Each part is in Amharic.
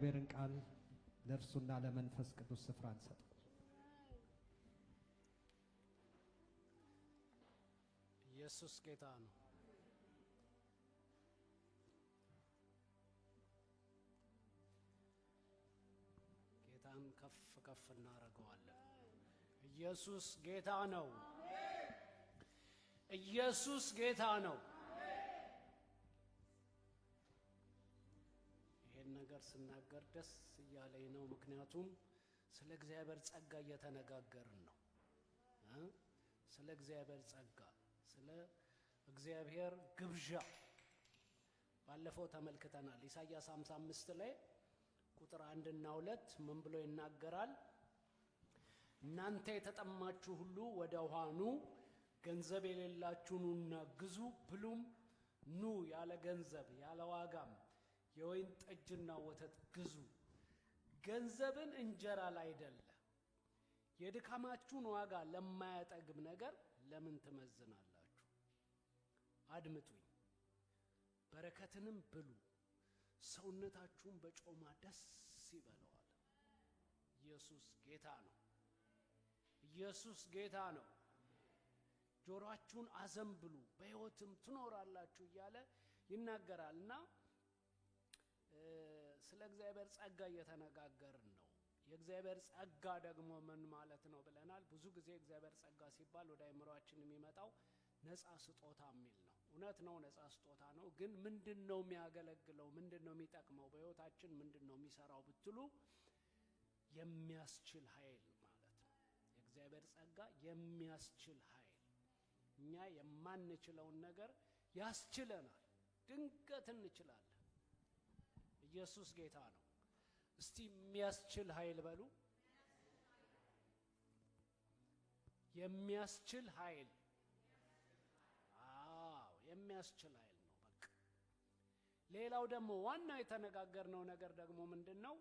የእግዚአብሔርን ቃል ለእርሱና ለመንፈስ ቅዱስ ስፍራ እንሰጥ። ኢየሱስ ጌታ ነው። ጌታን ከፍ ከፍ እናደርገዋለን። ኢየሱስ ጌታ ነው። ኢየሱስ ጌታ ነው። ይሄን ነገር ስናገር ደስ እያለኝ ነው። ምክንያቱም ስለ እግዚአብሔር ጸጋ እየተነጋገርን ነው። ስለ እግዚአብሔር ጸጋ፣ ስለ እግዚአብሔር ግብዣ ባለፈው ተመልክተናል። ኢሳይያስ 55 ላይ ቁጥር 1 እና 2 ምን ብሎ ይናገራል? እናንተ የተጠማችሁ ሁሉ ወደ ውሃ ኑ፣ ገንዘብ የሌላችሁ ኑና ግዙ፣ ብሉም። ኑ ያለ ገንዘብ ያለ ዋጋም የወይን ጠጅና ወተት ግዙ። ገንዘብን እንጀራ ላይደለ የድካማችሁን ዋጋ ለማያጠግብ ነገር ለምን ትመዝናላችሁ? አድምጡኝ፣ በረከትንም ብሉ፣ ሰውነታችሁን በጮማ ደስ ይበለዋል። ኢየሱስ ጌታ ነው። ኢየሱስ ጌታ ነው። ጆሮአችሁን አዘንብሉ በሕይወትም ትኖራላችሁ እያለ ይናገራልና ስለ እግዚአብሔር ጸጋ እየተነጋገርን ነው። የእግዚአብሔር ጸጋ ደግሞ ምን ማለት ነው ብለናል። ብዙ ጊዜ እግዚአብሔር ጸጋ ሲባል ወደ አእምሮአችን የሚመጣው ነፃ ስጦታ የሚል ነው። እውነት ነው፣ ነፃ ስጦታ ነው። ግን ምንድነው የሚያገለግለው? ምንድነው የሚጠቅመው? በሕይወታችን ምንድነው የሚሰራው ብትሉ የሚያስችል ኃይል ማለት ነው። የእግዚአብሔር ጸጋ የሚያስችል ኃይል፣ እኛ የማንችለውን ነገር ያስችለናል። ድንገት እንችላለን። ኢየሱስ ጌታ ነው። እስቲ የሚያስችል ኃይል በሉ። የሚያስችል ኃይል። አዎ የሚያስችል ኃይል ነው። በቃ ሌላው ደግሞ ዋናው የተነጋገርነው ነገር ደግሞ ምንድነው?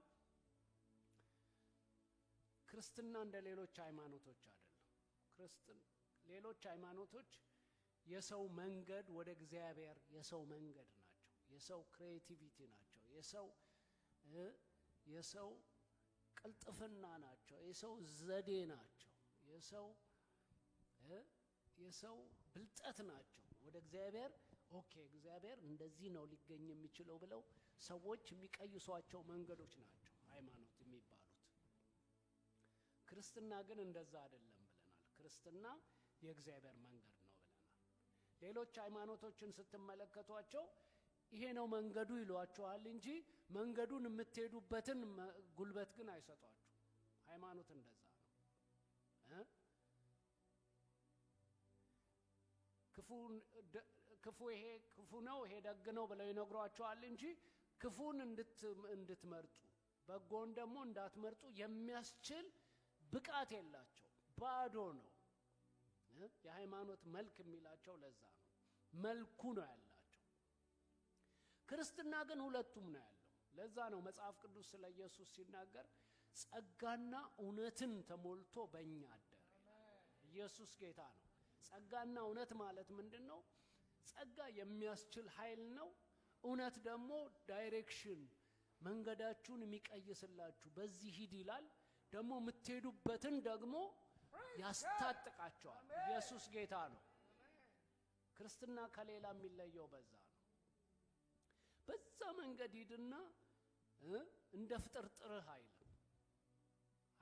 ክርስትና እንደ ሌሎች ሃይማኖቶች አይደለም። ሌሎች ሃይማኖቶች የሰው መንገድ ወደ እግዚአብሔር የሰው መንገድ ናቸው። የሰው ክሬቲቪቲ ናቸው። የሰው ቅልጥፍና ናቸው። የሰው ዘዴ ናቸው። የሰው ብልጠት ናቸው። ወደ እግዚአብሔር እግዚአብሔር እንደዚህ ነው ሊገኝ የሚችለው ብለው ሰዎች የሚቀይሷቸው መንገዶች ናቸው ሃይማኖት የሚባሉት። ክርስትና ግን እንደዛ አይደለም ብለናል። ክርስትና የእግዚአብሔር መንገድ ነው ብለናል። ሌሎች ሃይማኖቶችን ስትመለከቷቸው ይሄ ነው መንገዱ ይሏቸዋል እንጂ መንገዱን የምትሄዱበትን ጉልበት ግን አይሰጧችሁ። ሃይማኖት እንደዛ ነው። ክፉ ይሄ ክፉ ነው፣ ይሄ ደግ ነው ብለው ይነግሯቸዋል እንጂ ክፉን እንድትመርጡ በጎን ደግሞ እንዳትመርጡ የሚያስችል ብቃት የላቸው። ባዶ ነው። የሃይማኖት መልክ የሚላቸው ለዛ ነው። መልኩ ነው ያላቸው። ክርስትና ግን ሁለቱም ነው ያለው። ለዛ ነው መጽሐፍ ቅዱስ ስለ ኢየሱስ ሲናገር ጸጋና እውነትን ተሞልቶ በእኛ አደረ። ኢየሱስ ጌታ ነው። ጸጋና እውነት ማለት ምንድነው? ጸጋ የሚያስችል ኃይል ነው። እውነት ደግሞ ዳይሬክሽን፣ መንገዳችሁን የሚቀይስላችሁ በዚህ ሂድ ይላል። ደግሞ የምትሄዱበትን ደግሞ ያስታጥቃቸዋል። ኢየሱስ ጌታ ነው። ክርስትና ከሌላ የሚለየው በዛ ነው። በዛ መንገድ ሂድና እንደ ፍጥርጥርህ አይልም።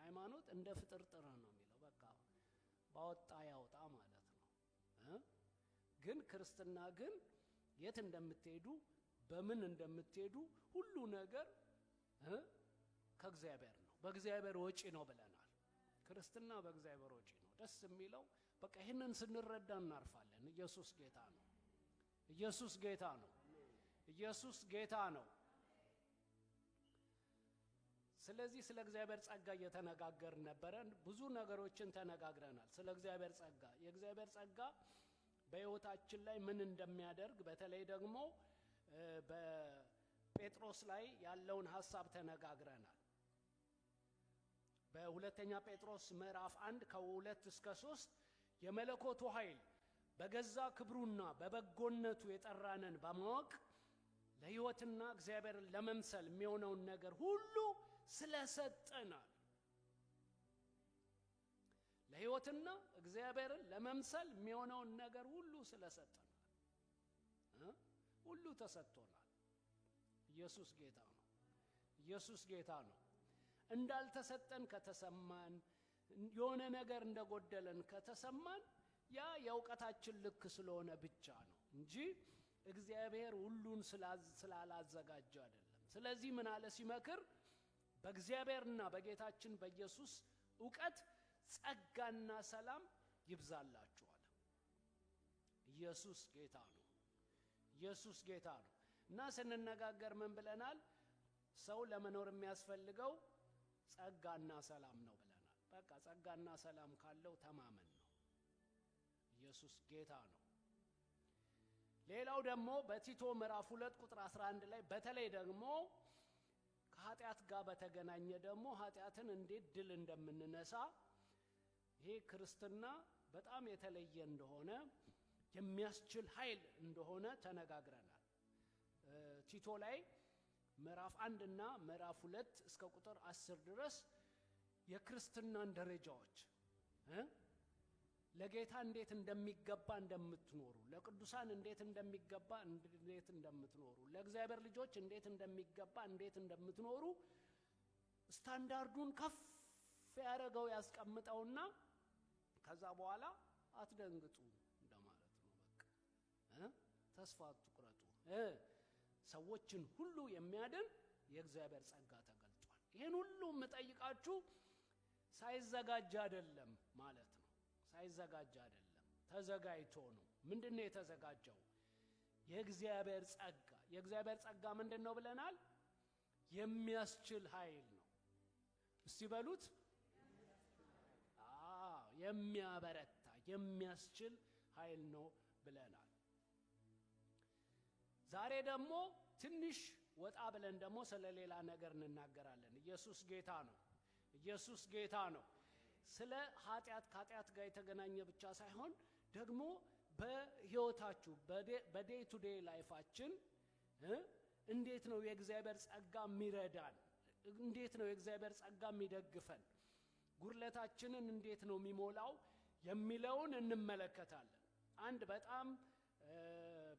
ሃይማኖት እንደ ፍጥርጥርህ ነው የሚለው። በቃ ባወጣ ያውጣ ማለት ነው። ግን ክርስትና ግን የት እንደምትሄዱ በምን እንደምትሄዱ ሁሉ ነገር ከእግዚአብሔር ነው፣ በእግዚአብሔር ወጪ ነው ብለናል። ክርስትና በእግዚአብሔር ወጪ ነው። ደስ የሚለው በቃ ይሄንን ስንረዳ እናርፋለን። ኢየሱስ ጌታ ነው። ኢየሱስ ጌታ ነው። ኢየሱስ ጌታ ነው። ስለዚህ ስለ እግዚአብሔር ጸጋ እየተነጋገርን ነበረ። ብዙ ነገሮችን ተነጋግረናል ስለ እግዚአብሔር ጸጋ። የእግዚአብሔር ጸጋ በሕይወታችን ላይ ምን እንደሚያደርግ በተለይ ደግሞ በጴጥሮስ ላይ ያለውን ሐሳብ ተነጋግረናል። በሁለተኛ ጴጥሮስ ምዕራፍ 1 ከ2 እስከ 3 የመለኮቱ ኃይል በገዛ ክብሩና በበጎነቱ የጠራነን በማወቅ ለሕይወትና እግዚአብሔርን ለመምሰል የሚሆነውን ነገር ሁሉ ስለሰጠናል። ለሕይወትና እግዚአብሔርን ለመምሰል የሚሆነውን ነገር ሁሉ ስለሰጠናል። ሁሉ ተሰጥቶናል። ኢየሱስ ጌታ ነው። ኢየሱስ ጌታ ነው። እንዳልተሰጠን ከተሰማን የሆነ ነገር እንደጎደለን ከተሰማን ያ የእውቀታችን ልክ ስለሆነ ብቻ ነው እንጂ እግዚአብሔር ሁሉን ስላላዘጋጀ አይደለም። ስለዚህ ምን አለ ሲመክር? በእግዚአብሔርና በጌታችን በኢየሱስ ዕውቀት ጸጋና ሰላም ይብዛላችሁ አለ። ኢየሱስ ጌታ ነው። ኢየሱስ ጌታ ነው። እና ስንነጋገር ምን ብለናል? ሰው ለመኖር የሚያስፈልገው ጸጋና ሰላም ነው ብለናል። በቃ ጸጋና ሰላም ካለው ተማመን ነው። ኢየሱስ ጌታ ነው። ሌላው ደግሞ በቲቶ ምዕራፍ 2 ቁጥር 11 ላይ በተለይ ደግሞ ከኃጢአት ጋር በተገናኘ ደግሞ ኃጢአትን እንዴት ድል እንደምንነሳ ይሄ ክርስትና በጣም የተለየ እንደሆነ የሚያስችል ኃይል እንደሆነ ተነጋግረናል። ቲቶ ላይ ምዕራፍ 1 እና ምዕራፍ 2 እስከ ቁጥር 10 ድረስ የክርስትናን ደረጃዎች ለጌታ እንዴት እንደሚገባ እንደምትኖሩ፣ ለቅዱሳን እንዴት እንደሚገባ እንዴት እንደምትኖሩ፣ ለእግዚአብሔር ልጆች እንዴት እንደሚገባ እንዴት እንደምትኖሩ ስታንዳርዱን ከፍ ያደረገው ያስቀምጠውና ከዛ በኋላ አትደንግጡ እንደማለት ነው። በቃ ተስፋ አትቁረጡ። ሰዎችን ሁሉ የሚያድን የእግዚአብሔር ጸጋ ተገልጧል። ይሄን ሁሉ የምጠይቃችሁ ሳይዘጋጅ አይደለም ማለት ነው። ሳይዘጋጅ አይደለም፣ ተዘጋጅቶ ነው። ምንድነው የተዘጋጀው? የእግዚአብሔር ጸጋ። የእግዚአብሔር ጸጋ ምንድነው ብለናል? የሚያስችል ኃይል ነው። እስቲ በሉት። የሚያበረታ የሚያስችል ኃይል ነው ብለናል። ዛሬ ደግሞ ትንሽ ወጣ ብለን ደግሞ ስለሌላ ነገር እንናገራለን። ኢየሱስ ጌታ ነው። ኢየሱስ ጌታ ነው። ስለ ኃጢአት ከኃጢአት ጋር የተገናኘ ብቻ ሳይሆን ደግሞ በሕይወታችሁ በዴይ ቱ ዴይ ላይፋችን እንዴት ነው የእግዚአብሔር ጸጋ የሚረዳን? እንዴት ነው የእግዚአብሔር ጸጋ የሚደግፈን? ጉርለታችንን እንዴት ነው የሚሞላው የሚለውን እንመለከታለን። አንድ በጣም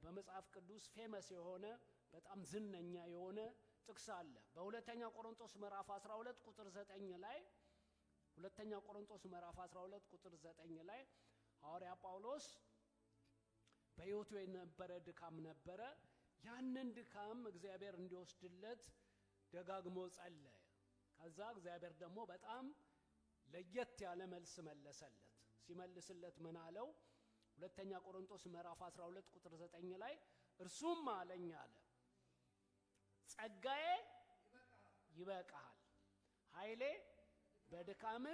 በመጽሐፍ ቅዱስ ፌመስ የሆነ በጣም ዝነኛ የሆነ ጥቅስ አለ። በሁለተኛ ቆሮንቶስ ምዕራፍ 12 ቁጥር 9 ላይ ሁለተኛ ቆሮንቶስ ምዕራፍ 12 ቁጥር 9 ላይ ሐዋርያ ጳውሎስ በሕይወቱ የነበረ ድካም ነበረ። ያንን ድካም እግዚአብሔር እንዲወስድለት ደጋግሞ ጸለየ። ከዛ እግዚአብሔር ደግሞ በጣም ለየት ያለ መልስ መለሰለት። ሲመልስለት ምን አለው? ሁለተኛ ቆሮንቶስ ምዕራፍ 12 ቁጥር 9 ላይ እርሱም አለኝ አለ ጸጋዬ ይበቃሃል፣ ኃይሌ በድካም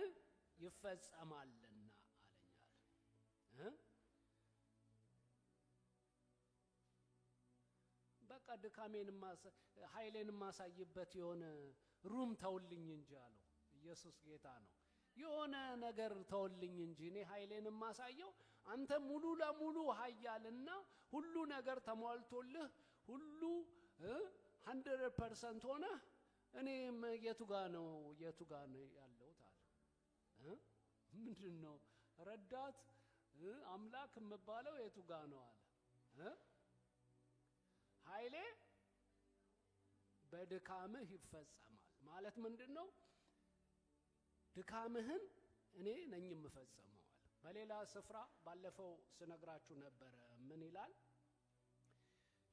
ይፈጸማልና አለኝ አለ። በቃ ድካሜን ኃይሌን ማሳይበት የሆነ ሩም ተውልኝ እንጂ አለው። ኢየሱስ ጌታ ነው። የሆነ ነገር ተውልኝ እንጂ እኔ ኃይሌን ማሳየው አንተ ሙሉ ለሙሉ ኃያልና ሁሉ ነገር ተሟልቶልህ ሁሉ 100% ሆነ እኔ የቱ ጋር ነው ያለሁት አለ። ምንድነው ረዳት አምላክ የምባለው የቱ ጋር ነው አለ። ኃይሌ በድካምህ ይፈጸማል ማለት ምንድነው? ድካምህን እኔ ነኝ የምፈጸመው አለ። በሌላ ስፍራ ባለፈው ስነግራችሁ ነበር። ምን ይላል?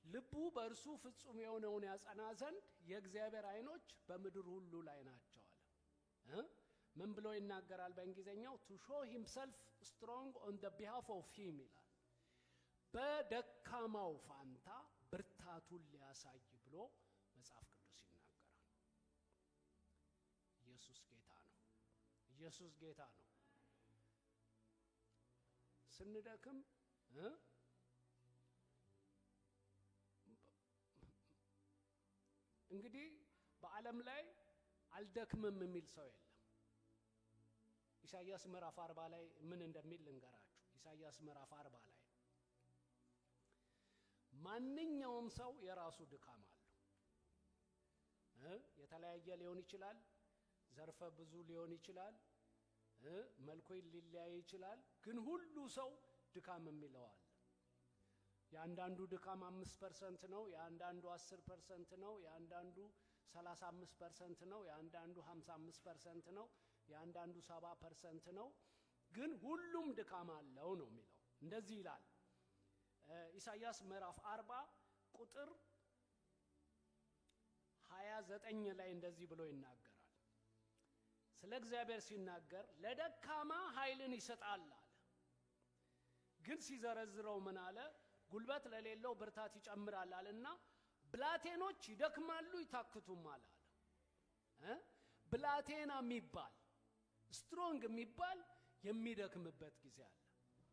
ልቡ በእርሱ ፍጹም የሆነውን ያጸና ዘንድ የእግዚአብሔር ዓይኖች በምድር ሁሉ ላይ ናቸው አለ። ምን ብሎ ይናገራል በእንግሊዘኛው? to show himself strong on the behalf of him ይላል። በደካማው ፋንታ ብርታቱን ሊያሳይ ብሎ መጽሐፍ ቅዱስ ይናገራል። ኢየሱስ ጌታ ነው። ኢየሱስ ጌታ ነው። ስንደክም እንግዲህ በዓለም ላይ አልደክምም የሚል ሰው የለም። ኢሳይያስ ምዕራፍ 40 ላይ ምን እንደሚል ልንገራችሁ። ኢሳይያስ ምዕራፍ 40 ላይ ማንኛውም ሰው የራሱ ድካም አለው። የተለያየ ሊሆን ይችላል፣ ዘርፈ ብዙ ሊሆን ይችላል፣ መልኩ ሊለያይ ይችላል። ግን ሁሉ ሰው ድካም የሚለው አለ። ያንዳንዱ ድካም 5% ነው፣ ያንዳንዱ 10% ነው፣ ያንዳንዱ 35% ነው፣ ያንዳንዱ 55% ነው፣ ያንዳንዱ 70% ነው። ግን ሁሉም ድካም አለው ነው የሚለው። እንደዚህ ይላል ኢሳይያስ ምዕራፍ 40 ቁጥር 29 ላይ እንደዚህ ብሎ ይናገራል። ስለ እግዚአብሔር ሲናገር ለደካማ ኃይልን ይሰጣል አለ። ግን ሲዘረዝረው ምን አለ? ጉልበት ለሌለው ብርታት ይጨምራል አለና ብላቴኖች ይደክማሉ ይታክቱማል አለ። ብላቴና የሚባል ስትሮንግ የሚባል የሚደክምበት ጊዜ አለ።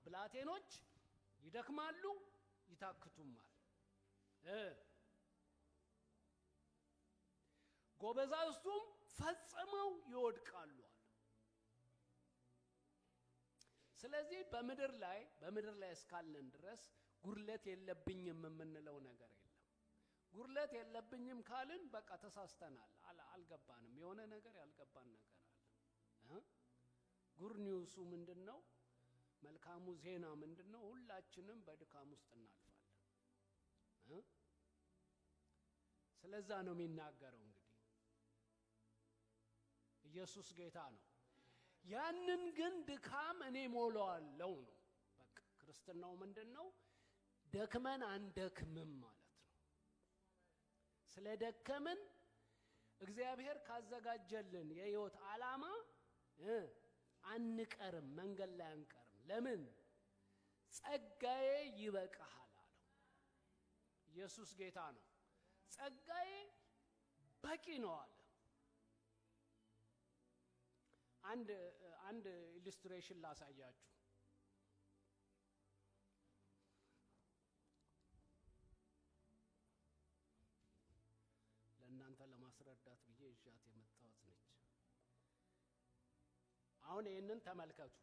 ብላቴኖች ይደክማሉ ይታክቱማል፣ ጎበዛዝቱም ፈጽመው ይወድቃሉ አለ። ስለዚህ በምድር ላይ እስካለን ድረስ ጉርለት የለብኝም የምንለው ነገር የለም። ጉርለት የለብኝም ካልን በቃ ተሳስተናል፣ አልገባንም። የሆነ ነገር ያልገባን ነገር አለ። ጉር ኒውሱ ምንድነው? መልካሙ ዜና ምንድነው? ሁላችንም በድካም ውስጥ እናልፋለን። ስለዛ ነው የሚናገረው። እንግዲህ ኢየሱስ ጌታ ነው። ያንን ግን ድካም እኔ ሞላዋለሁ ነው። በቃ ክርስትናው ምንድነው? ደክመን አንደክምም ማለት ነው። ስለደከምን እግዚአብሔር ካዘጋጀልን የሕይወት ዓላማ አንቀርም፣ መንገድ ላይ አንቀርም። ለምን? ጸጋዬ ይበቃሃል አለው። ኢየሱስ ጌታ ነው። ጸጋዬ በቂ ነው አለ። አንድ ኢሉስትሬሽን ላሳያችሁ። ለእናንተ ለማስረዳት ብዬ ይዣት የመጣሁት ነች። አሁን ይሄንን ተመልከቱ።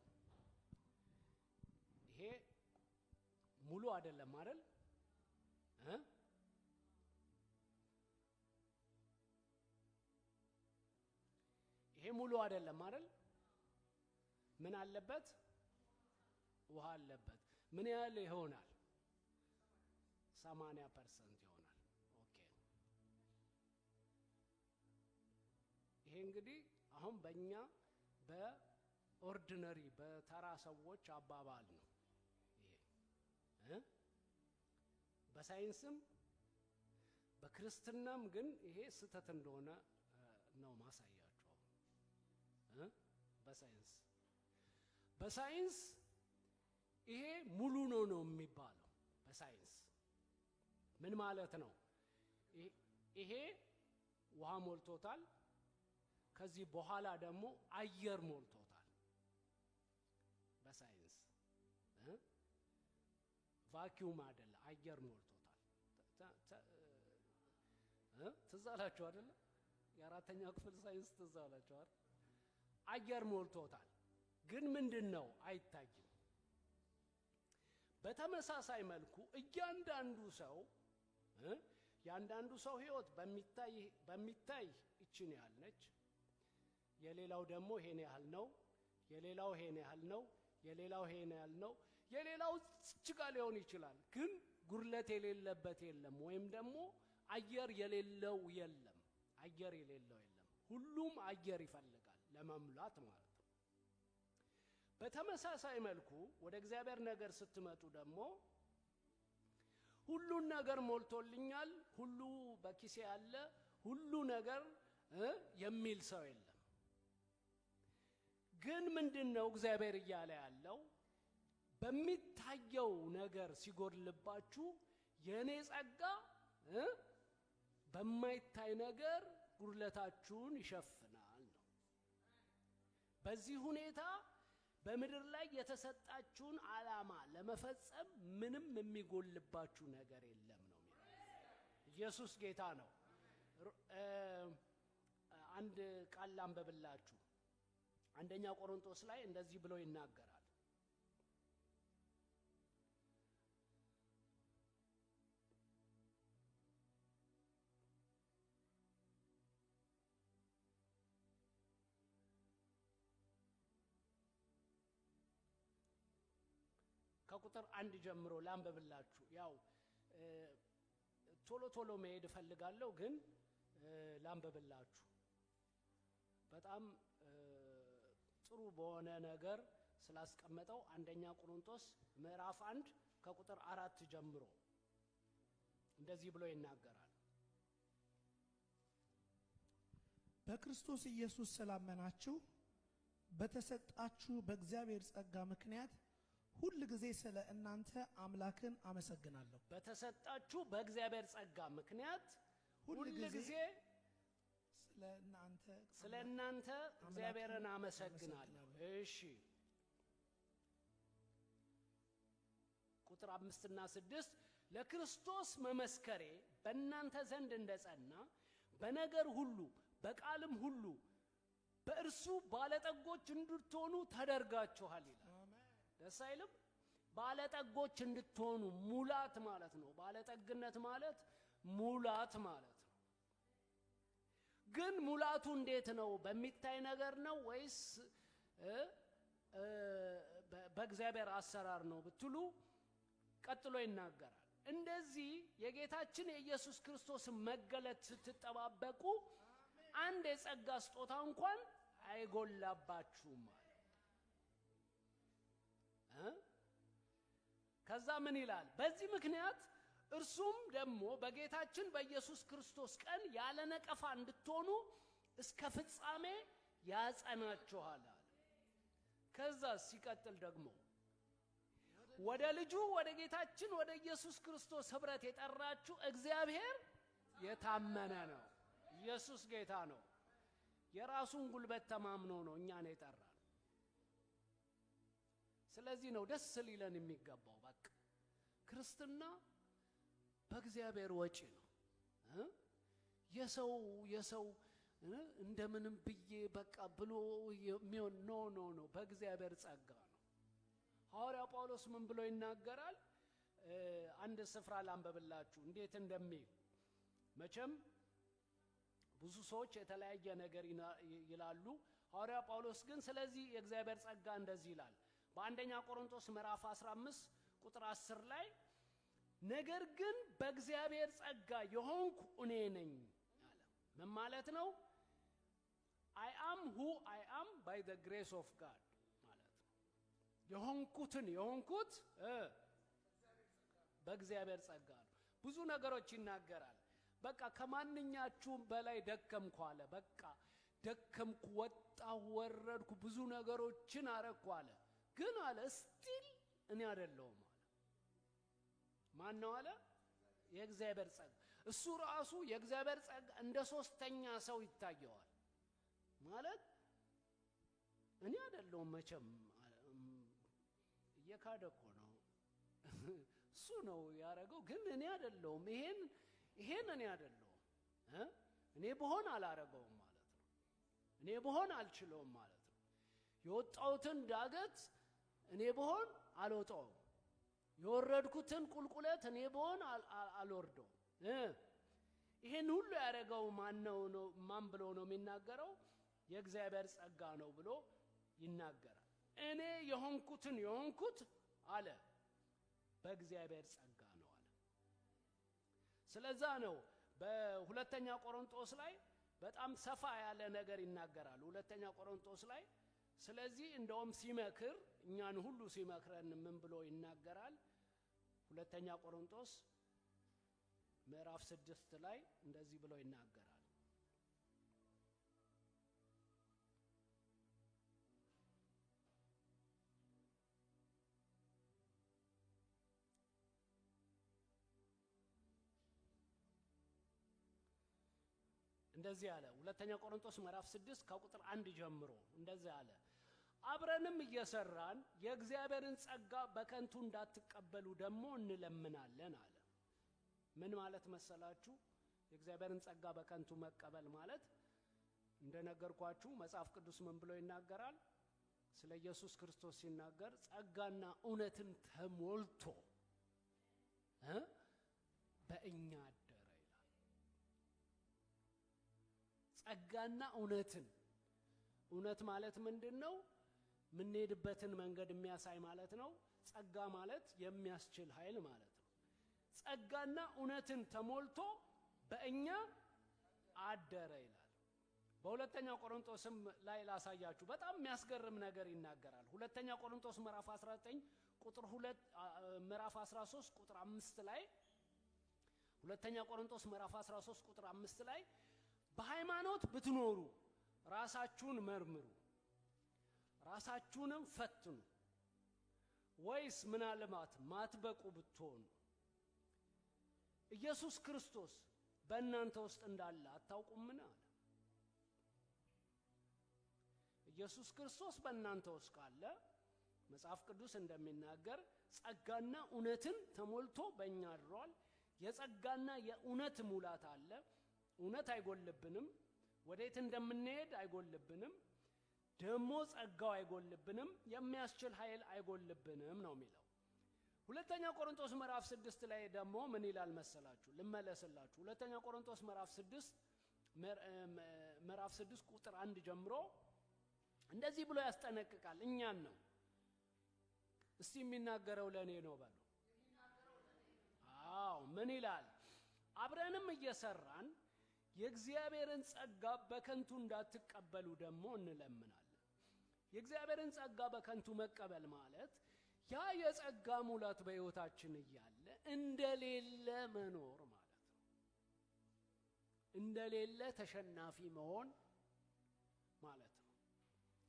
ይሄ ሙሉ አይደለም አይደል? ይሄ ሙሉ አይደለም አይደል? ምን አለበት? ውሃ አለበት። ምን ያህል ይሆናል? 80% ይሆናል። ኦኬ። ይሄ እንግዲህ አሁን በእኛ በኦርዲነሪ በተራ ሰዎች አባባል ነው ይሄ። በሳይንስም በክርስትናም ግን ይሄ ስህተት እንደሆነ ነው ማሳያቸው። በሳይንስ ይሄ ሙሉ ነው የሚባለው። በሳይንስ ምን ማለት ነው? ይሄ ውሃ ሞልቶታል፣ ከዚህ በኋላ ደግሞ አየር ሞልቶታል። በሳይንስ ቫኪዩም አይደለ፣ አየር ሞልቶታል። ትዝ አላችሁ አይደለ? የአራተኛ ክፍል ሳይንስ ትዝ አላችሁ አይደል? አየር ሞልቶታል። ግን ምንድነው? አይታይም። በተመሳሳይ መልኩ እያንዳንዱ ሰው ሕይወት በሚታይ እቺን ያህል ነች። የሌላው ደግሞ ይሄን ያህል ነው። የሌላው ይሄን ያህል ነው። የሌላው ይሄን ያህል ነው። የሌላው እችጋ ሊሆን ይችላል። ግን ጉርለት የሌለበት የለም፣ ወይም ደግሞ አየር የሌለው የለም። ሁሉም አየር ይፈልጋል ለመሙላት ማለት ነው። በተመሳሳይ መልኩ ወደ እግዚአብሔር ነገር ስትመጡ ደግሞ ሁሉን ነገር ሞልቶልኛል፣ ሁሉ በኪሴ ያለ፣ ሁሉ ነገር የሚል ሰው የለም። ግን ምንድነው እግዚአብሔር እያለ ያለው? በሚታየው ነገር ሲጎድልባችሁ የኔ ጸጋ በማይታይ ነገር ጉድለታችሁን ይሸፍናል ነው። በዚህ ሁኔታ በምድር ላይ የተሰጣችሁን ዓላማ ለመፈጸም ምንም የሚጎልባችሁ ነገር የለም ነው የሚለው። ኢየሱስ ጌታ ነው። አንድ ቃል ላንብብላችሁ። አንደኛ ቆሮንቶስ ላይ እንደዚህ ብሎ ይናገራል። ከቁጥር 1 ጀምሮ ላንብብላችሁ። ያው ቶሎ ቶሎ መሄድ ፈልጋለሁ ግን ላንብብላችሁ። በጣም ጥሩ በሆነ ነገር ስላስቀመጠው አንደኛ ቆሮንቶስ ምዕራፍ 1 ከቁጥር 4 ጀምሮ እንደዚህ ብሎ ይናገራል። በክርስቶስ ኢየሱስ ስላመናችሁ በተሰጣችሁ በእግዚአብሔር ጸጋ ምክንያት ሁሉ ጊዜ ስለ እናንተ አምላክን አመሰግናለሁ። በተሰጣችሁ በእግዚአብሔር ጸጋ ምክንያት ሁሉ ጊዜ ስለ እናንተ እግዚአብሔርን አመሰግናለሁ። እሺ ቁጥር 5 እና 6 ለክርስቶስ መመስከሬ በእናንተ ዘንድ እንደጸና በነገር ሁሉ በቃልም ሁሉ በእርሱ ባለጠጎች እንድትሆኑ ተደርጋችኋል ይላል። ደስ አይልም? ባለጠጎች እንድትሆኑ ሙላት ማለት ነው። ባለጠግነት ማለት ሙላት ማለት ነው። ግን ሙላቱ እንዴት ነው? በሚታይ ነገር ነው ወይስ በእግዚአብሔር አሰራር ነው ብትሉ ቀጥሎ ይናገራል። እንደዚህ የጌታችን የኢየሱስ ክርስቶስ መገለጥ ስትጠባበቁ አንድ የጸጋ ስጦታ እንኳን አይጎላባችሁም ማለት ከዛ ምን ይላል? በዚህ ምክንያት እርሱም ደግሞ በጌታችን በኢየሱስ ክርስቶስ ቀን ያለ ነቀፋ እንድትሆኑ እስከ ፍጻሜ ያጸናችኋል። ከዛ ሲቀጥል ደግሞ ወደ ልጁ ወደ ጌታችን ወደ ኢየሱስ ክርስቶስ ኅብረት የጠራችሁ እግዚአብሔር የታመነ ነው። ኢየሱስ ጌታ ነው። የራሱን ጉልበት ተማምኖ ነው እኛን የጠራን። ስለዚህ ነው ደስ ሊለን የሚገባው። በቃ ክርስትና በእግዚአብሔር ወጪ ነው። የሰው እንደምንም ብዬ በቃ ብሎ የሚሆን ኖ በእግዚአብሔር ጸጋ ነው። ሐዋርያው ጳውሎስ ምን ብሎ ይናገራል? አንድ ስፍራ ላንብብላችሁ እንዴት እንደሚል። መቼም ብዙ ሰዎች የተለያየ ነገር ይላሉ። ሐዋርያው ጳውሎስ ግን ስለዚህ የእግዚአብሔር ጸጋ እንደዚህ ይላል። በአንደኛ ቆሮንቶስ ምዕራፍ 15 ቁጥር 10 ላይ ነገር ግን በእግዚአብሔር ጸጋ የሆንኩ እኔ ነኝ አለ። ምን ማለት ነው? I am who I am by the grace of God ማለት ነው። የሆንኩት በእግዚአብሔር ጸጋ ነው። ብዙ ነገሮች ይናገራል። በቃ ከማንኛችሁም በላይ ደከምኩ አለ። በቃ ደከምኩ፣ ወጣሁ፣ ወረድኩ፣ ብዙ ነገሮችን አረኩ አለ። ግን አለ ስቲል እኔ አይደለሁም አለ። ማን ነው አለ? የእግዚአብሔር ጸጋ። እሱ ራሱ የእግዚአብሔር ጸጋ እንደ ሶስተኛ ሰው ይታየዋል ማለት እኔ አይደለሁም። መቼም እየካደኮ ነው እሱ ነው ያረጋው። ግን እኔ አይደለሁም። ይሄን እኔ አይደለሁም። እኔ በሆን አላረጋውም ማለት ነው። እኔ በሆን አልችለውም ማለት ነው። የወጣውትን ዳገት እኔ በሆን አልወጣውም። የወረድኩትን ቁልቁለት እኔ በሆን አልወርደው። ይሄን ሁሉ ያረጋው ማን ብሎ ነው የሚናገረው? የእግዚአብሔር ጸጋ ነው ብሎ ይናገራል። እኔ የሆንኩት አለ በእግዚአብሔር ጸጋ ነው አለ። ስለዛ ነው በሁለተኛ ቆሮንቶስ ላይ በጣም ሰፋ ያለ ነገር ይናገራል። ሁለተኛ ቆሮንቶስ ላይ ስለዚህ እንደውም ሲመክር እኛን ሁሉ ሲመክረን ምን ብሎ ይናገራል? ሁለተኛ ቆሮንቶስ ምዕራፍ 6 ላይ እንደዚህ ብሎ ይናገራል። እንደዚህ አለ። ሁለተኛ ቆሮንቶስ ምዕራፍ 6 ከቁጥር 1 ጀምሮ እንደዚህ አለ። አብረንም እየሰራን የእግዚአብሔርን ጸጋ በከንቱ እንዳትቀበሉ ደግሞ እንለምናለን አለ። ምን ማለት መሰላችሁ? የእግዚአብሔርን ጸጋ በከንቱ መቀበል ማለት እንደነገርኳችሁ መጽሐፍ ቅዱስ ምን ብሎ ይናገራል? ስለ ኢየሱስ ክርስቶስ ሲናገር ጸጋና እውነትን ተሞልቶ በእኛ አደረ ይላል። ጸጋና እውነት ማለት ምንድነው? ምንሄድበትን መንገድ የሚያሳይ ማለት ነው። ጸጋ ማለት የሚያስችል ኃይል ማለት ነው። ጸጋና እውነትን ተሞልቶ በእኛ አደረ ይላል። በሁለተኛ ቆሮንቶስም ላይ ላሳያችሁ በጣም የሚያስገርም ነገር ይናገራል። ሁለተኛ ቆሮንቶስ ምዕራፍ 19 ቁጥር 2 ምዕራፍ 13 ቁጥር 5 ላይ ሁለተኛ ቆሮንቶስ ምዕራፍ 13 ቁጥር 5 ላይ በሃይማኖት ብትኖሩ ራሳችሁን መርምሩ ራሳችሁንም ፈትኑ ወይስ ምናልባት ማትበቁ ብትሆኑ ኢየሱስ ክርስቶስ በእናንተ ውስጥ እንዳለ አታውቁምን አለ። ኢየሱስ ክርስቶስ በእናንተ ውስጥ ካለ መጽሐፍ ቅዱስ እንደሚናገር ጸጋና እውነትን ተሞልቶ በእኛ አድሯል። የጸጋና የእውነት ሙላት አለ። እውነት አይጎልብንም፣ ወዴት እንደምንሄድ አይጎልብንም፣ ደሞ ጸጋው አይጎልብንም፣ የሚያስችል ኃይል አይጎልብንም ነው የሚለው። ሁለተኛ ቆሮንቶስ ምዕራፍ 6 ላይ ደግሞ ምን ይላል መሰላችሁ? ልመለስላችሁ። ሁለተኛ ቆሮንቶስ ምዕራፍ 6 ቁጥር 1 ጀምሮ እንደዚህ ብሎ ያስጠነቅቃል። እኛን ነው እስቲ የሚናገረው ለኔ ነው በሉ። አዎ ምን ይላል? አብረንም እየሰራን የእግዚአብሔርን ጸጋ በከንቱ እንዳትቀበሉ ደግሞ እንለምናለን። የእግዚአብሔርን ጸጋ በከንቱ መቀበል ማለት ያ የጸጋ ሙላት በሕይወታችን እያለ እንደሌለ መኖር ማለት ነው። እንደሌለ ተሸናፊ መሆን ማለት ነው።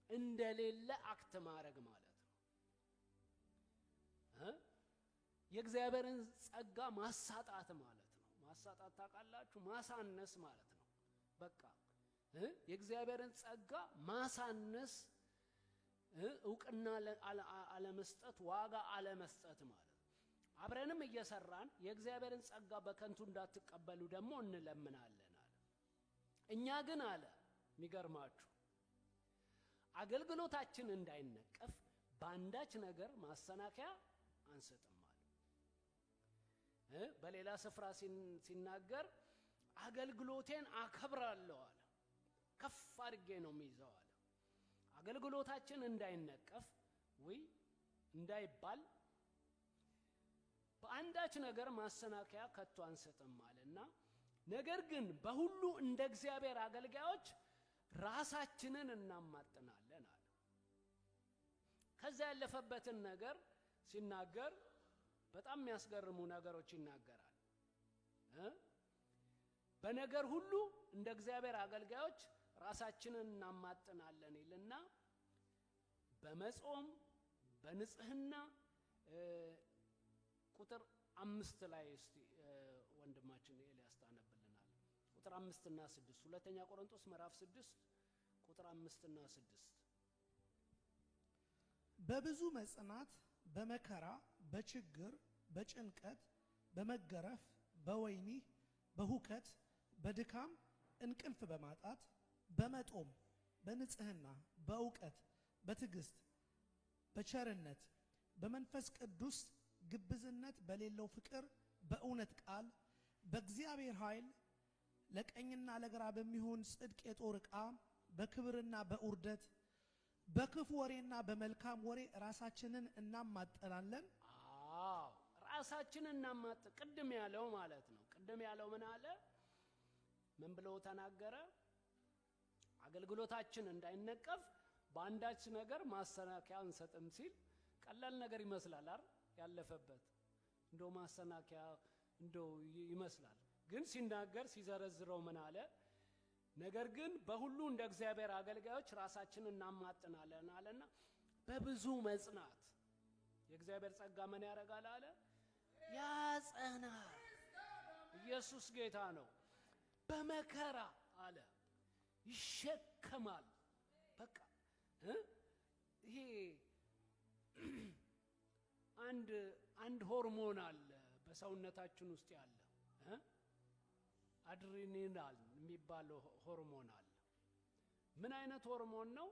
እንደሌለ አክት ማድረግ ማለት ነው። የእግዚአብሔርን ጸጋ ማሳጣት ማለት ነው። ማሳጣት ታውቃላችሁ? ማሳነስ ማለት ነው። በቃ የእግዚአብሔርን ጸጋ ማሳነስ፣ ዕውቅና አለመስጠት፣ ዋጋ አለመስጠት ማለት ነው። አብረንም እየሰራን የእግዚአብሔርን ጸጋ በከንቱ እንዳትቀበሉ ደግሞ እንለምናለን አለ። እኛ ግን አለ የሚገርማችሁ አገልግሎታችን እንዳይነቀፍ በአንዳች ነገር ማሰናከያ አንሰጥም አለ። በሌላ ስፍራ ሲናገር አገልግሎቴን አከብራለሁ አለ። ከፍ አድርጌ ነው የሚይዘው አለ። አገልግሎታችን እንዳይነቀፍ ወይ እንዳይባል በአንዳች ነገር ማሰናከያ ከቶ አንሰጥም አለና ነገር ግን በሁሉ እንደ እግዚአብሔር አገልጋዮች ራሳችንን እናማጥናለን አለ። ከዛ ያለፈበትን ነገር ሲናገር በጣም የሚያስገርሙ ነገሮች ይናገራል። በነገር ሁሉ እንደ እግዚአብሔር አገልጋዮች ራሳችንን እናማጥናለን ይልና በመጾም በንጽህና ቁጥር 5 ላይ እስቲ ወንድማችን ኤልያስ ታነብልናል። ቁጥር 5 እና 6 ሁለተኛ ቆሮንቶስ ምዕራፍ 6 ቁጥር 5 እና 6 በብዙ መጽናት በመከራ በችግር በጭንቀት በመገረፍ በወይኒ በሁከት በድካም እንቅልፍ በማጣት በመጦም በንጽህና በእውቀት በትዕግስት በቸርነት በመንፈስ ቅዱስ ግብዝነት በሌለው ፍቅር በእውነት ቃል በእግዚአብሔር ኃይል ለቀኝና ለግራ በሚሆን ጽድቅ የጦር ዕቃ በክብርና በውርደት በክፉ ወሬና በመልካም ወሬ ራሳችንን እናማጥናለን። አዎ ራሳችንን እናማጥ ቅድም ያለው ማለት ነው። ቅድም ያለው ምን አለ? ምን ብሎ ተናገረ? አገልግሎታችን እንዳይነቀፍ በአንዳች ነገር ማሰናከያ አንሰጥም ሲል ቀላል ነገር ይመስላል አይደል? ያለፈበት እንደው ማሰናከያ እንደው ይመስላል። ግን ሲናገር ሲዘረዝረው ምን አለ? ነገር ግን በሁሉ እንደ እግዚአብሔር አገልጋዮች ራሳችንን እናማጥናለን አለና በብዙ መጽናት የእግዚአብሔር ጸጋ ምን ያደርጋል አለ? ያጸናል። ኢየሱስ ጌታ ነው። በመከራ አለ ይሸከማል። በቃ ይሄ አንድ ሆርሞን አለ በሰውነታችን ውስጥ ያለ አድሬናሊን የሚባለው ሆርሞን አለ። ምን አይነት ሆርሞን ነው?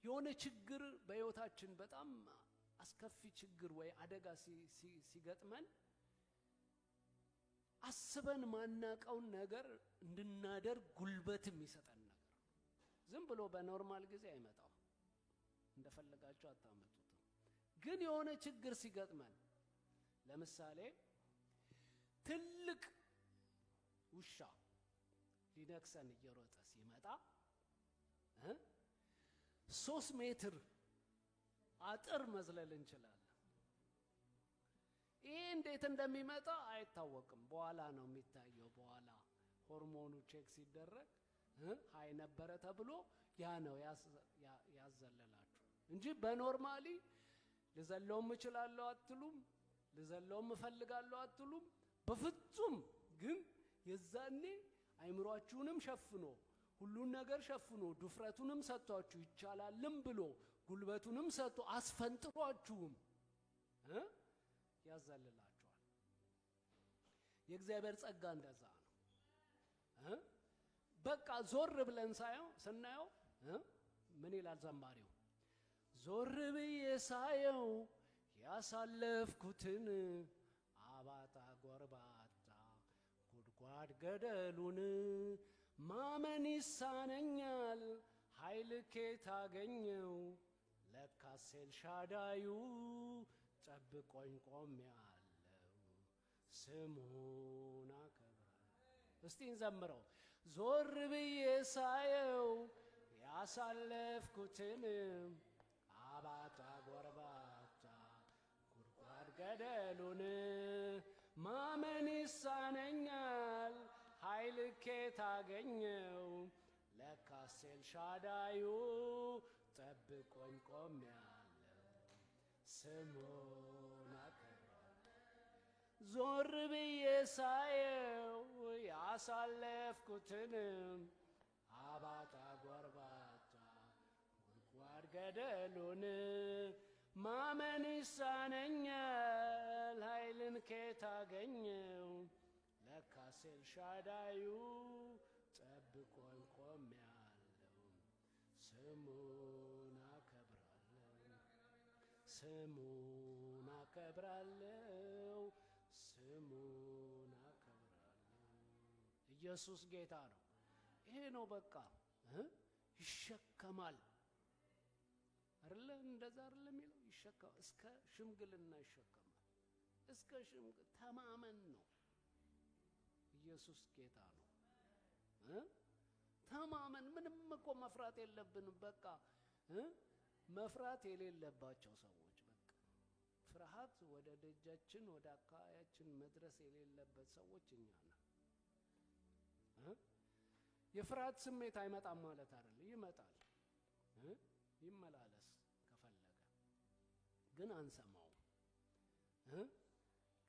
የሆነ ችግር በህይወታችን በጣም አስከፊ ችግር ወይ አደጋ ሲገጥመን አስበን ማናቀውን ነገር እንድናደርግ ጉልበትም ይሰጠን ነገር። ዝም ብሎ በኖርማል ጊዜ አይመጣም፣ እንደፈለጋችሁ አታመጡትም። ግን የሆነ ችግር ሲገጥመን ለምሳሌ ትልቅ ውሻ ሊነክሰን እየሮጠ ሲመጣ 3 ሜትር አጥር መዝለል እንችላለን። ይሄ እንዴት እንደሚመጣ አይታወቅም። በኋላ ነው የሚታየው። በኋላ ሆርሞኑ ቼክ ሲደረግ ሃይ ነበረ ተብሎ ያ ነው ያዘለላችሁ እንጂ በኖርማሊ ልዘለውም እችላለሁ አትሉም፣ ልዘለውም እፈልጋለሁ አትሉም በፍጹም። ግን የዛኔ አይምሯችሁንም ሸፍኖ ሁሉን ነገር ሸፍኖ ድፍረቱንም ሰጥቷችሁ ይቻላልም ብሎ ጉልበቱንም ሰጥቶ አስፈንጥሯችሁም ያዘልላችኋል። የእግዚአብሔር ጸጋ እንደዛ ነው። በቃ ዞር ብለን ስናየው ምን ይላል ዘማሪው? ዞር ብዬ ሳየው ያሳለፍኩትን አባጣ ጎርባጣ ጉድጓድ ገደሉን ማመን ይሳነኛል ኃይል ከየት አገኘው ለካስ ኤልሻዳዩ ጠብቆኝ ቆሜያለሁ ስሙን አከብራለሁ። እስቲ እንዘምረው። ዞር ብዬ ሳየው ያሳለፍኩትን አባጣ ጎርባጣ ጉድጓድ ገደሉን ማመን ይሳነኛል ኃይል ከየት አገኘው ለካስ ኤልሻዳዩ ጠብቆኝ ቆሜያለሁ ስሙን አከብራለሁ። ዞር ብዬ ሳየው ያሳለፍኩትን አባጣ ጎርባጣ ጉድጓድ ገደሉን ማመን ይሳነኛል ኃይልን ከየት አገኘው ለካስ ኤልሻዳዩ ጠብቆኝ ቆሜያለሁ ስሙን አከብራለሁ ስሙን አከብራለሁ ስሙን አከብራለሁ። ኢየሱስ ጌታ ነው። ይሄ ነው በቃ ይሸከማል አይደለ? እንደዛ አይደለ የሚለው ይሸከማል። እስከ ሽምግልና ይሸከማል። እስከ ተማመን ነው። ኢየሱስ ጌታ ነው። ተማመን። ምንም እኮ መፍራት የለብንም። በቃ መፍራት የሌለባቸው ሰዎች በቃ ፍርሃት ወደ ደጃችን ወደ አካባቢያችን መድረስ የሌለበት ሰዎች እኛ ነን። የፍርሃት ስሜት አይመጣም ማለት አይደለም፣ ይመጣል። ይመላለስ ከፈለገ ግን አንሰማው።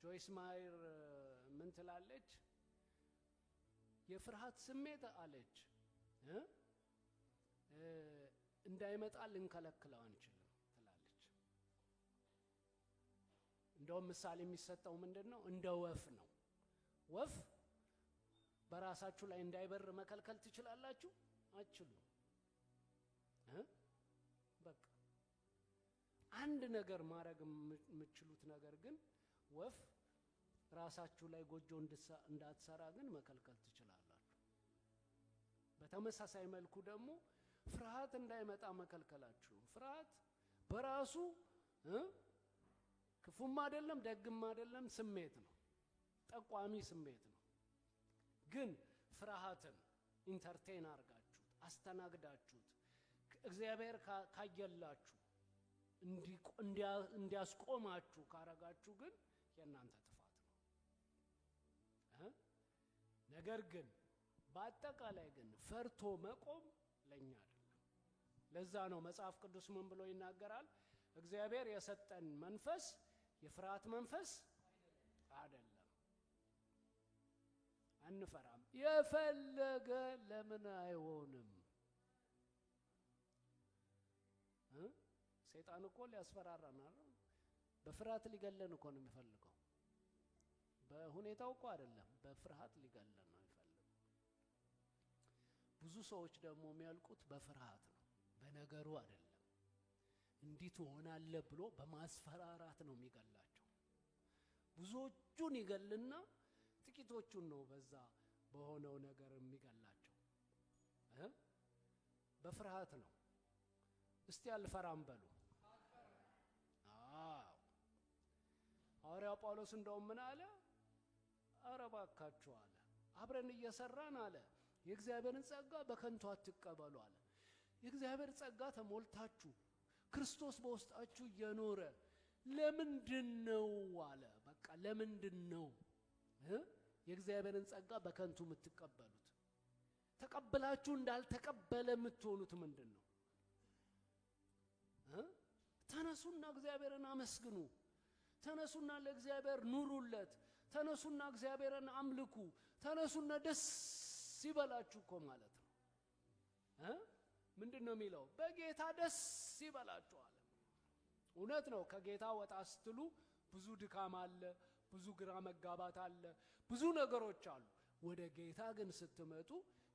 ጆይስ ማየር ምን ትላለች? የፍርሃት ስሜት አለች እንዳይመጣ ልንከለክለው አንችልም ትላለች። እንደውም ምሳሌ የሚሰጠው ምንድነው? እንደ ወፍ ነው። ወፍ በራሳችሁ ላይ እንዳይበር መከልከል ትችላላችሁ? አትችሉም። በቃ አንድ ነገር ማድረግ የምትችሉት ነገር ግን ወፍ ራሳችሁ ላይ ጎጆ እንዳትሰራ ግን መከልከል ትችላላችሁ። በተመሳሳይ መልኩ ደግሞ ፍርሃት እንዳይመጣ መከልከላችሁ። ፍርሃት በራሱ ክፉም አይደለም ደግም አይደለም፣ ስሜት ነው፣ ጠቋሚ ስሜት ነው። ግን ፍርሃትን ኢንተርቴን አርጋችሁት አስተናግዳችሁት እግዚአብሔር ካየላችሁ እንዲያስቆማችሁ ካረጋችሁ ግን የእናንተ ጥፋት ነው። ነገር ግን በአጠቃላይ ግን ፈርቶ መቆም ለኛ አይደለም። ለዛ ነው መጽሐፍ ቅዱስ ምን ብሎ ይናገራል? እግዚአብሔር የሰጠን መንፈስ የፍርሃት መንፈስ አይደለም። አንፈራም። የፈለገ ለምን አይሆንም? ሰይጣን እኮ ሊያስፈራራን አይደል? በፍርሃት ሊገለን እኮ ነው የሚፈልገው። በሁኔታው እኮ አይደለም፣ በፍርሃት ሊገለን ነው የሚፈልገው። ብዙ ሰዎች ደግሞ የሚያልቁት በፍርሃት ነው፣ በነገሩ አይደለም። እንዲህ ትሆናለህ ብሎ በማስፈራራት ነው የሚገላቸው። ብዙዎቹን ይገልና ጥቂቶቹን ነው በዛ በሆነው ነገር የሚገላቸው። በፍርሃት ነው። እስቲ አልፈራም በሉ። ሐዋርያው ጳውሎስ እንደውም ምን አለ? ኧረ እባካችሁ አለ አብረን እየሰራን አለ የእግዚአብሔርን ጸጋ በከንቱ አትቀበሉ አለ። የእግዚአብሔር ጸጋ ተሞልታችሁ ክርስቶስ በውስጣችሁ እየኖረ ለምንድነው አለ በቃ ለምንድነው የእግዚአብሔርን ጸጋ በከንቱ የምትቀበሉት? ተቀበላችሁ እንዳልተቀበለ የምትሆኑት ምንድነው? ተነሱና እግዚአብሔርን አመስግኑ። ተነሱና ለእግዚአብሔር ኑሩለት። ተነሱና እግዚአብሔርን አምልኩ። ተነሱና ደስ ይበላችሁ እኮ ማለት ነው። ምንድነው የሚለው? በጌታ ደስ ይበላችሁ አለ። እውነት ነው። ከጌታ ወጣ ስትሉ ብዙ ድካም አለ፣ ብዙ ግራ መጋባት አለ፣ ብዙ ነገሮች አሉ። ወደ ጌታ ግን ስትመጡ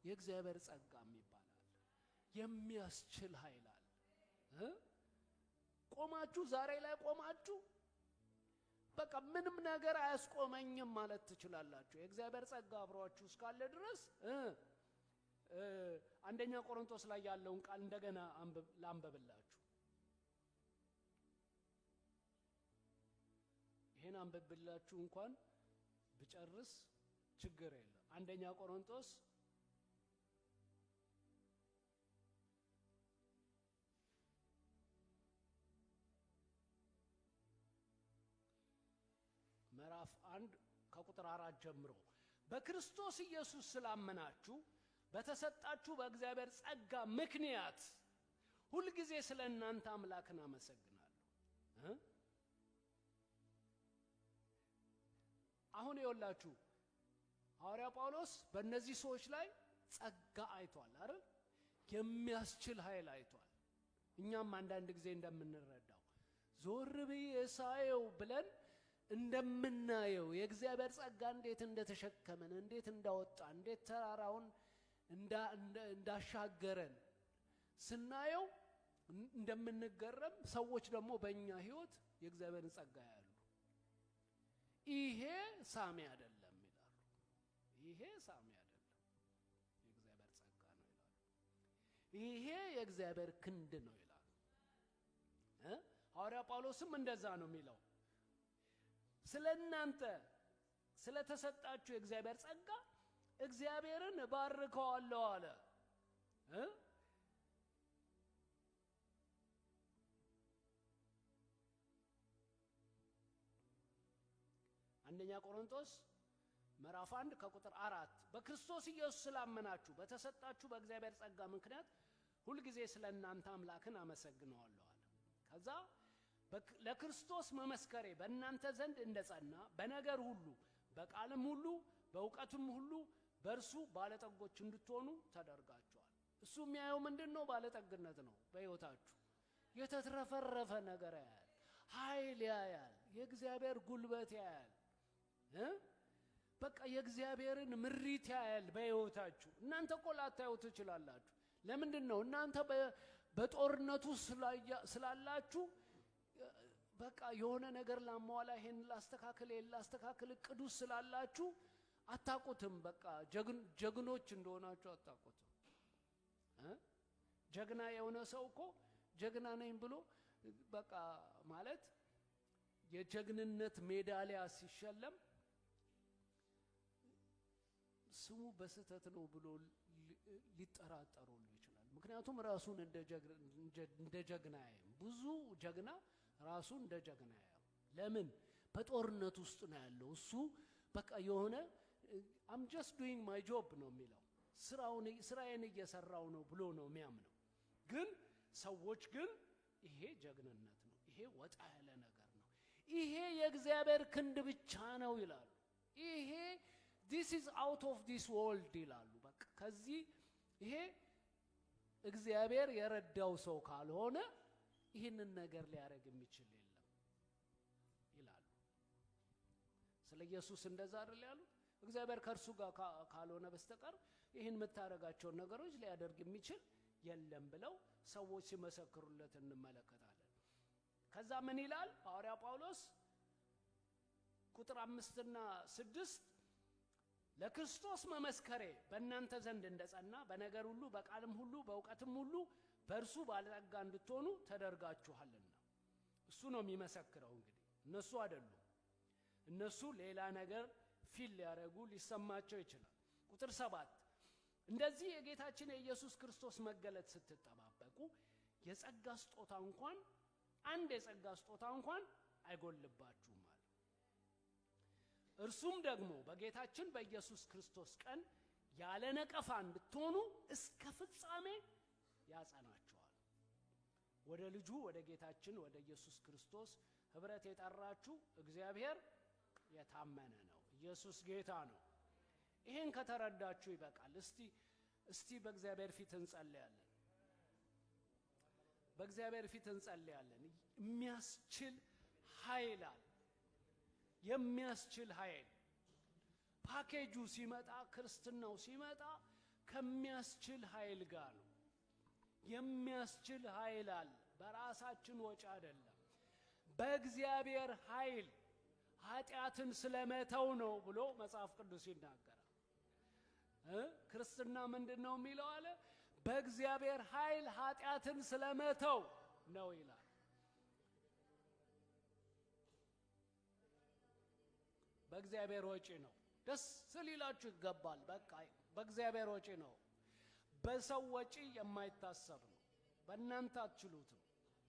የእግዚአብሔር ጸጋ ይባላል። የሚያስችል ኃይል አለ። ቆማችሁ ዛሬ ላይ ቆማችሁ በቃ ምንም ነገር አያስቆመኝም ማለት ትችላላችሁ። የእግዚአብሔር ጸጋ አብሯችሁ እስካለ ድረስ አንደኛ ቆሮንቶስ ላይ ያለውን ቃል እንደገና ላንብብላችሁ። ይሄን አንብብላችሁ እንኳን ብጨርስ ችግር የለም። አንደኛ ቆሮንቶስ ምዕራፍ 1 ከቁጥር 4 ጀምሮ በክርስቶስ ኢየሱስ ስላመናችሁ በተሰጣችሁ በእግዚአብሔር ጸጋ ምክንያት ሁሉ ጊዜ ስለእናንተ አምላክን አመሰግናለሁ። አሁን ይወላችሁ ሐዋርያ ጳውሎስ በእነዚህ ሰዎች ላይ ጸጋ አይቷል አይደል? የሚያስችል ኃይል አይቷል። እኛም አንዳንድ ጊዜ እንደምንረዳው ዞር ብዬ ሳየው ብለን እንደምናየው የእግዚአብሔር ጸጋ እንዴት እንደተሸከመን እንዴት እንዳወጣ እንዴት ተራራውን እንዳሻገረን ስናየው እንደምንገረም ሰዎች ደግሞ በእኛ ህይወት የእግዚአብሔርን ጸጋ ያሉ ይሄ ሳሚ አይደለም ይላሉ። ይሄ ሳሚ አይደለም የእግዚአብሔር ጸጋ ነው ይላሉ። ይሄ የእግዚአብሔር ክንድ ነው ይላሉ። ሐዋርያ ጳውሎስም እንደዛ ነው የሚለው። ስለእናንተ ስለተሰጣችሁ የእግዚአብሔር ጸጋ እግዚአብሔርን ባርከዋለሁ አለ። አንደኛ ቆሮንቶስ ምዕራፍ 1 ከቁጥር 4 በክርስቶስ ኢየሱስ ስላመናችሁ በተሰጣችሁ በእግዚአብሔር ጸጋ ምክንያት ሁሉ ጊዜ ስለእናንተ አምላክን አመሰግናለሁ አለ። ከዛ ለክርስቶስ መመስከሬ በእናንተ ዘንድ እንደጸና በነገር ሁሉ በቃልም ሁሉ በእውቀትም ሁሉ በእርሱ ባለጠጎች እንድትሆኑ ተደርጋችኋል። እሱ የሚያየው ምንድነው? ባለጠግነት ነው። በሕይወታችሁ የተትረፈረፈ ነገር ያያል፣ ኃይል ያያል፣ የእግዚአብሔር ጉልበት ያያል። በቃ የእግዚአብሔርን ምሪት ያያል በሕይወታችሁ። እናንተ እኮ ላታዩ ትችላላችሁ። ለምንድነው? እናንተ በጦርነቱ ስላላችሁ በቃ የሆነ ነገር ላሟላ ይሄን ላስተካክል እቅዱ ስላላችሁ አታቁትም። በቃ ጀግኖች እንደሆናችሁ አታቁትም። ጀግና የሆነ ሰው እኮ ጀግና ነኝ ብሎ በቃ ማለት የጀግንነት ሜዳሊያ ሲሸለም ስሙ በስተት ነው ብሎ ሊጠራጠሩ ይችላል። ምክንያቱም ራሱን እንደ ጀግና ያየው ብዙ ጀግና ራሱን እንደ ጀግና ያየው። ለምን? በጦርነት ውስጥ ነው ያለው። እሱ በቃ የሆነ I'm just doing my job ነው የሚለው። ስራዬን እየሰራው ነው ብሎ ነው የሚያምነው። ግን ሰዎች ግን ይሄ ጀግንነት ነው፣ ይሄ ወጣ ያለ ነገር ነው፣ ይሄ የእግዚአብሔር ክንድ ብቻ ነው ይላሉ። ይሄ this is out of this world ይላሉ። በቃ ከዚህ ይሄ እግዚአብሔር የረዳው ሰው ካልሆነ ይሄንን ነገር ሊያረግ የሚችል የለም ይላሉ። ስለ ኢየሱስ እንደዛ አይደል ያሉት? እግዚአብሔር ከእርሱ ጋር ካልሆነ በስተቀር ይሄን የምታረጋቸው ነገሮች ሊያደርግ የሚችል የለም ብለው ሰዎች ሲመሰክሩለት እንመለከታለን። ከዛ ምን ይላል ሐዋርያ ጳውሎስ ቁጥር 5 እና 6 ለክርስቶስ መመስከሬ በእናንተ ዘንድ እንደጸና በነገር ሁሉ በቃልም ሁሉ በእውቀትም ሁሉ በእርሱ ባለጠጋ እንድትሆኑ ተደርጋችኋልና። እሱ ነው የሚመሰክረው። እንግዲህ እነሱ አይደሉም። እነሱ ሌላ ነገር ፊል ሊያረጉ ሊሰማቸው ይችላል። ቁጥር 7 እንደዚህ የጌታችን የኢየሱስ ክርስቶስ መገለጥ ስትጠባበቁ የጸጋ ስጦታ እንኳን አንድ የጸጋ ስጦታ እንኳን አይጎልባችሁም አለ። እርሱም ደግሞ በጌታችን በኢየሱስ ክርስቶስ ቀን ያለ ነቀፋ እንድትሆኑ እስከ ፍጻሜ ያጸናችኋል። ወደ ልጁ ወደ ጌታችን ወደ ኢየሱስ ክርስቶስ ህብረት የጠራችሁ እግዚአብሔር የታመነ ነው። ኢየሱስ ጌታ ነው። ይሄን ከተረዳችሁ ይበቃል። እስቲ በእግዚአብሔር ፊት እንጸልያለን። በእግዚአብሔር ፊት እንጸልያለን። የሚያስችል ኃይል አለ። የሚያስችል ኃይል ፓኬጁ ሲመጣ ክርስትናው ሲመጣ ከሚያስችል ኃይል ጋር ነው። የሚያስችል ኃይል አለ። በራሳችን ወጪ አይደለም። በእግዚአብሔር ኃይል ኃጢአትን ስለመተው ነው ብሎ መጽሐፍ ቅዱስ ይናገራል። ክርስትና ምንድነው የሚለው አለ? በእግዚአብሔር ኃይል ኃጢአትን ስለመተው ነው ይላል። በእግዚአብሔር ወጪ ነው። ደስ ሊላችሁ ይገባል። በቃ በእግዚአብሔር ወጪ ነው። በሰው ወጪ የማይታሰብ ነው። በእናንተ አትችሉትም።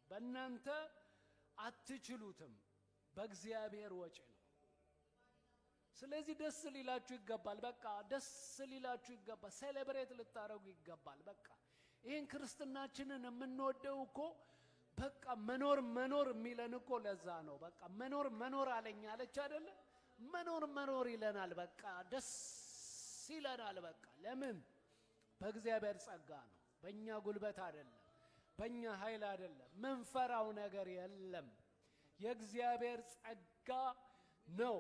በእናንተ አትችሉትም። በእግዚአብሔር ወጪ ነው። ስለዚህ ደስ ሊላችሁ ይገባል። በቃ ደስ ሊላችሁ ይገባል። ሴሌብሬት ልታረጉ ይገባል። በቃ ይሄን ክርስትናችንን የምንወደው እኮ በቃ መኖር የሚለን እኮ ለዛ ነው። በቃ መኖር አለኝ አለች አይደለ? መኖር ይለናል። በቃ ደስ ይለናል። በቃ ለምን? በእግዚአብሔር ጸጋ ነው። በእኛ ጉልበት አይደለም፣ በእኛ ኃይል አይደለም። መንፈራው ነገር የለም። የእግዚአብሔር ጸጋ ነው።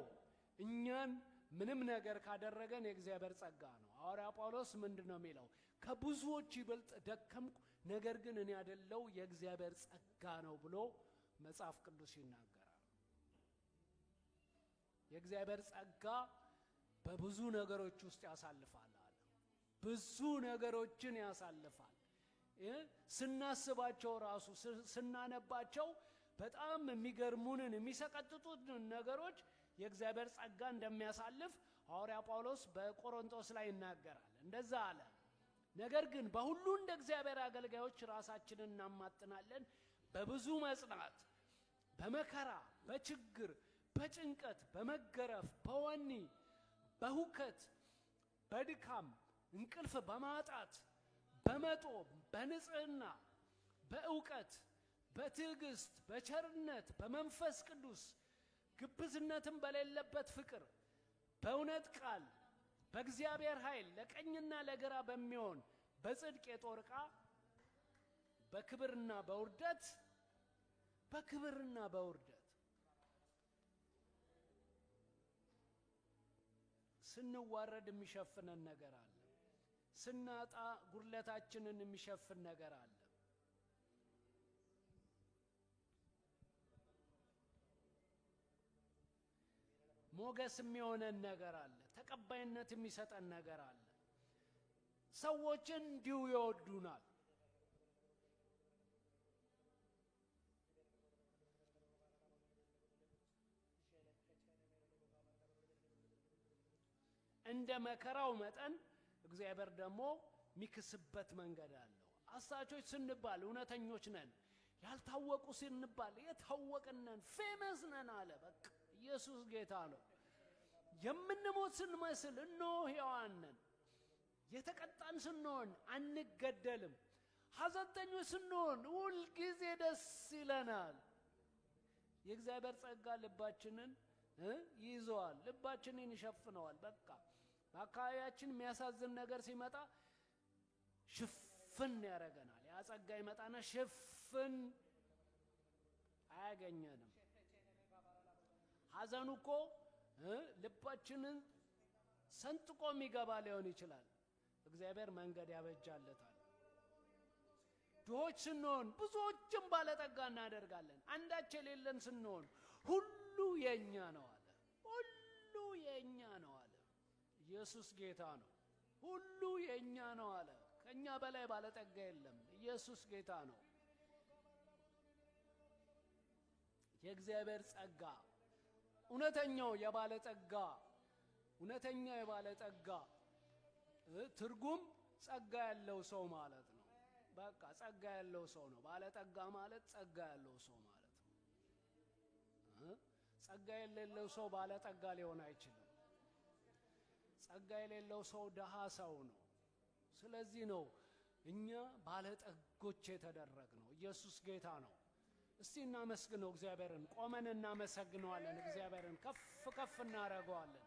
እኛን ምንም ነገር ካደረገን የእግዚአብሔር ጸጋ ነው። ሐዋርያ ጳውሎስ ምንድነው የሚለው? ከብዙዎች ይበልጥ ደከምኩ፣ ነገር ግን እኔ አይደለው የእግዚአብሔር ጸጋ ነው ብሎ መጽሐፍ ቅዱስ ይናገራል። የእግዚአብሔር ጸጋ በብዙ ነገሮች ውስጥ ያሳልፋል አለ። ብዙ ነገሮችን ያሳልፋል። ስናስባቸው ራሱ ስናነባቸው በጣም የሚገርሙንን የሚሰቀጥጡትን ነገሮች የእግዚአብሔር ጸጋ እንደሚያሳልፍ ሐዋርያ ጳውሎስ በቆሮንቶስ ላይ ይናገራል። እንደዛ አለ። ነገር ግን በሁሉ እንደ እግዚአብሔር አገልጋዮች ራሳችንን እናማጥናለን፣ በብዙ መጽናት፣ በመከራ፣ በችግር፣ በጭንቀት፣ በመገረፍ፣ በወኒ፣ በሁከት፣ በድካም፣ እንቅልፍ በማጣት፣ በመጦም፣ በንጽህና፣ በእውቀት፣ በትዕግስት፣ በቸርነት፣ በመንፈስ ቅዱስ፣ ግብዝነትም በሌለበት ፍቅር፣ በእውነት ቃል፣ በእግዚአብሔር ኃይል ለቀኝና ለግራ በሚሆን በጽድቅ የጦር ዕቃ፣ በክብርና በውርደት ስንዋረድ የሚሸፍነን ነገር አለ። ስናጣ ጉድለታችንን የሚሸፍን ነገር አለ። ሞገስ የሚሆነን ነገር አለ። ተቀባይነት የሚሰጠን ነገር አለ። ሰዎችን እንዲሁ ይወዱናል። እንደ መከራው መጠን እግዚአብሔር ደግሞ ሚክስበት መንገድ አለው። አሳቾች ስንባል እውነተኞች ነን፣ ያልታወቁ ስንባል የታወቅን ነን፣ ፌመስ ነን አለ። በቃ ኢየሱስ ጌታ ነው። የምንሞት ስንመስል እነሆ ሕያዋን ነን። የተቀጣን ስንሆን አንገደልም። ሐዘንተኞች ስንሆን ሁልጊዜ ደስ ይለናል። የእግዚአብሔር ጸጋ ልባችንን ይይዘዋል፣ ልባችንን ይሸፍነዋል። በቃ በአካባቢያችን የሚያሳዝን ነገር ሲመጣ ሽፍን ያደርገናል። ያ ጸጋ ይመጣና ሽፍን አያገኘንም። ሐዘኑ እኮ ልባችንን ሰንጥቆ የሚገባ ሊሆን ይችላል። እግዚአብሔር መንገድ ያበጃለታል። ድሆች ስንሆን ብዙዎችን ባለጠጋ እናደርጋለን። አንዳች የሌለን ስንሆን ሁሉ የኛ ነው አለ። ሁሉ የኛ ነው አለ። ኢየሱስ ጌታ ነው። ሁሉ የኛ ነው አለ። ከኛ በላይ ባለጠጋ የለም። ኢየሱስ ጌታ ነው። የእግዚአብሔር ጸጋ እውነተኛው የባለጠጋ ትርጉም ጸጋ ያለው ሰው ማለት ነው። በቃ ጸጋ ያለው ሰው ነው። ባለጠጋ ማለት ጸጋ ያለው ሰው ማለት ነው። ጸጋ የሌለው ሰው ባለጠጋ ሊሆን አይችልም። ጸጋ የሌለው ሰው ደሃ ሰው ነው። ስለዚህ ነው እኛ ባለጠጎች የተደረግነው። ኢየሱስ ጌታ ነው። እስቲ እናመስግነው እግዚአብሔርን። ቆመን እናመሰግነዋለን። እግዚአብሔርን ከፍ ከፍ እናደርገዋለን።